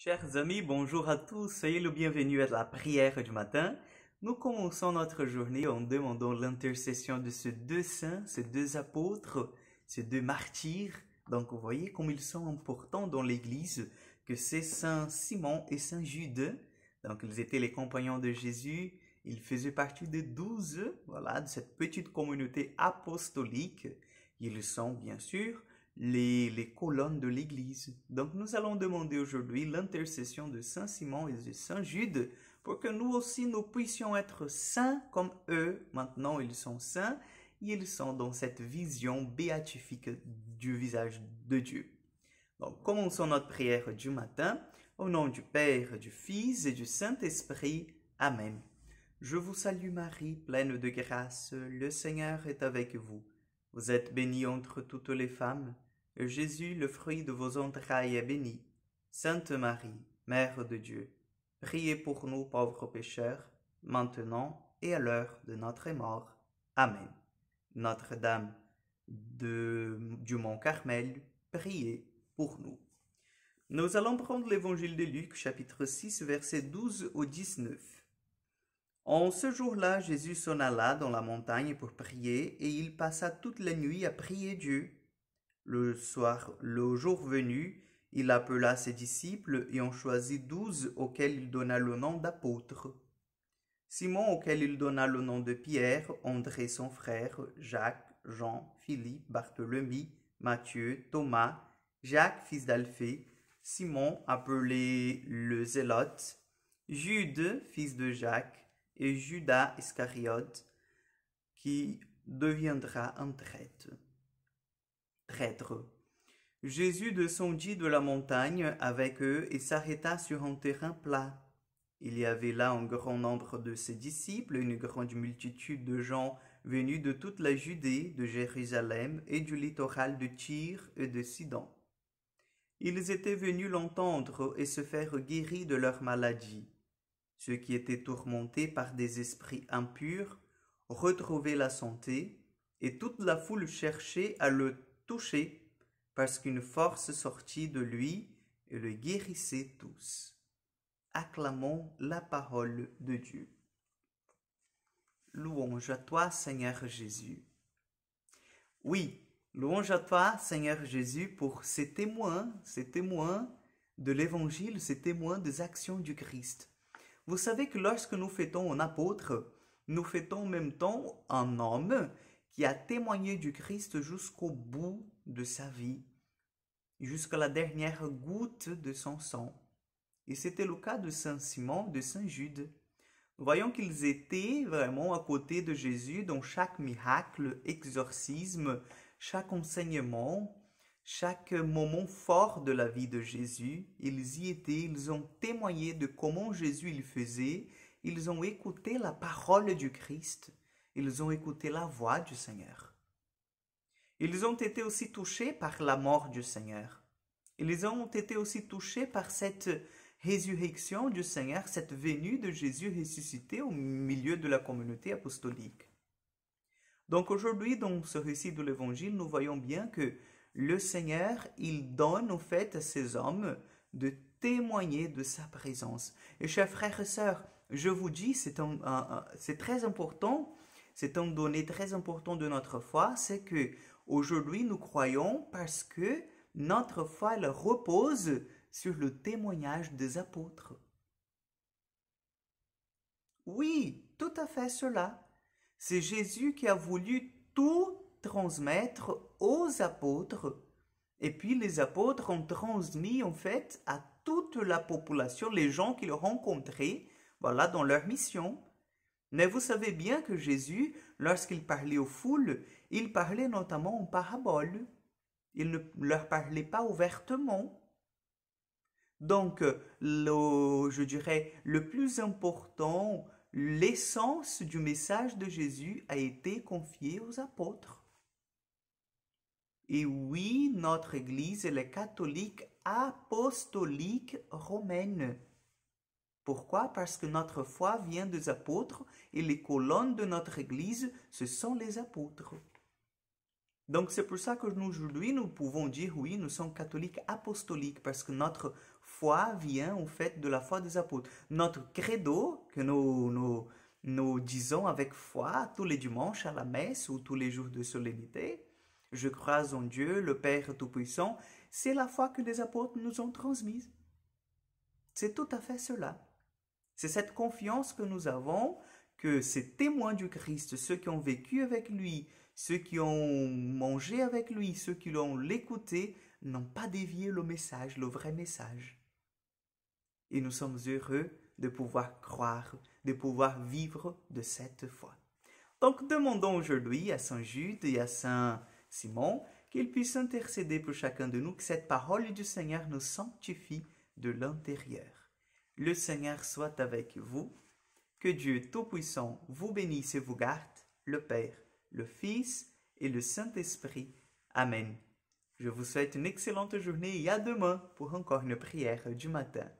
Chers amis, bonjour à tous, soyez le bienvenu à la prière du matin. Nous commençons notre journée en demandant l'intercession de ces deux saints, ces deux apôtres, ces deux martyrs. Donc vous voyez comme ils sont importants dans l'Église, que c'est Saint Simon et Saint Jude. Donc ils étaient les compagnons de Jésus, ils faisaient partie des 12, voilà, de cette petite communauté apostolique. Ils sont bien sûr les colonnes de l'Église. Donc nous allons demander aujourd'hui l'intercession de Saint Simon et de Saint Jude pour que nous aussi nous puissions être saints comme eux. Maintenant ils sont saints et ils sont dans cette vision béatifique du visage de Dieu. Donc commençons notre prière du matin au nom du Père, du Fils et du Saint-Esprit. Amen. Je vous salue Marie, pleine de grâce, le Seigneur est avec vous. Vous êtes bénie entre toutes les femmes, et Jésus, le fruit de vos entrailles, est béni. Sainte Marie, Mère de Dieu, priez pour nous pauvres pécheurs, maintenant et à l'heure de notre mort. Amen. Notre-Dame du Mont Carmel, priez pour nous. Nous allons prendre l'évangile de Luc, chapitre 6, versets 12 au 19. En ce jour-là, Jésus s'en alla dans la montagne pour prier, et il passa toute la nuit à prier Dieu. Le jour venu, il appela ses disciples et en choisit 12 auxquels il donna le nom d'apôtres. Simon, auquel il donna le nom de Pierre, André son frère, Jacques, Jean, Philippe, Barthélemy, Matthieu, Thomas, Jacques fils d'Alphée, Simon appelé le Zélote, Jude fils de Jacques, et Judas Iscariote, qui deviendra un traître. Jésus descendit de la montagne avec eux et s'arrêta sur un terrain plat. Il y avait là un grand nombre de ses disciples, une grande multitude de gens venus de toute la Judée, de Jérusalem et du littoral de Tyr et de Sidon. Ils étaient venus l'entendre et se faire guérir de leur maladie. Ceux qui étaient tourmentés par des esprits impurs retrouvaient la santé, et toute la foule cherchait à le toucher, parce qu'une force sortit de lui et le guérissait tous. Acclamons la parole de Dieu. Louange à toi, Seigneur Jésus. Oui, louange à toi, Seigneur Jésus, pour ces témoins de l'Évangile, ces témoins des actions du Christ. Vous savez que lorsque nous fêtons un apôtre, nous fêtons en même temps un homme qui a témoigné du Christ jusqu'au bout de sa vie, jusqu'à la dernière goutte de son sang. Et c'était le cas de Saint Simon, de Saint Jude. Nous voyons qu'ils étaient vraiment à côté de Jésus dans chaque miracle, exorcisme, chaque enseignement, chaque moment fort de la vie de Jésus. Ils y étaient, ils ont témoigné de comment Jésus il faisait, ils ont écouté la parole du Christ, ils ont écouté la voix du Seigneur. Ils ont été aussi touchés par la mort du Seigneur. Ils ont été aussi touchés par cette résurrection du Seigneur, cette venue de Jésus ressuscité au milieu de la communauté apostolique. Donc aujourd'hui, dans ce récit de l'Évangile, nous voyons bien que le Seigneur, il donne au fait à ces hommes de témoigner de sa présence. Et chers frères et sœurs, je vous dis, c'est très important, c'est un donné très important de notre foi, c'est que aujourd'hui nous croyons parce que notre foi elle repose sur le témoignage des apôtres. Oui, tout à fait cela. C'est Jésus qui a voulu tout transmettre aux apôtres. Et puis les apôtres ont transmis en fait à toute la population, les gens qu'ils rencontraient, voilà, dans leur mission. Mais vous savez bien que Jésus, lorsqu'il parlait aux foules, il parlait notamment en parabole. Il ne leur parlait pas ouvertement. Donc, je dirais, le plus important, l'essence du message de Jésus a été confiée aux apôtres. Et oui, notre Église, elle est catholique apostolique romaine. Pourquoi? Parce que notre foi vient des apôtres et les colonnes de notre Église, ce sont les apôtres. Donc c'est pour ça que nous, aujourd'hui, nous pouvons dire oui, nous sommes catholiques apostoliques parce que notre foi vient en fait de la foi des apôtres. Notre credo, que nous disons avec foi tous les dimanches à la messe ou tous les jours de solennité, je crois en Dieu, le Père Tout-Puissant, c'est la foi que les apôtres nous ont transmise. C'est tout à fait cela. C'est cette confiance que nous avons que ces témoins du Christ, ceux qui ont vécu avec lui, ceux qui ont mangé avec lui, ceux qui l'ont l'écouté, n'ont pas dévié le message, le vrai message. Et nous sommes heureux de pouvoir croire, de pouvoir vivre de cette foi. Donc demandons aujourd'hui à Saint Jude et à Saint Simon qu'ils puissent intercéder pour chacun de nous, que cette parole du Seigneur nous sanctifie de l'intérieur. Le Seigneur soit avec vous, que Dieu Tout-Puissant vous bénisse et vous garde, le Père, le Fils et le Saint-Esprit. Amen. Je vous souhaite une excellente journée et à demain pour encore une prière du matin.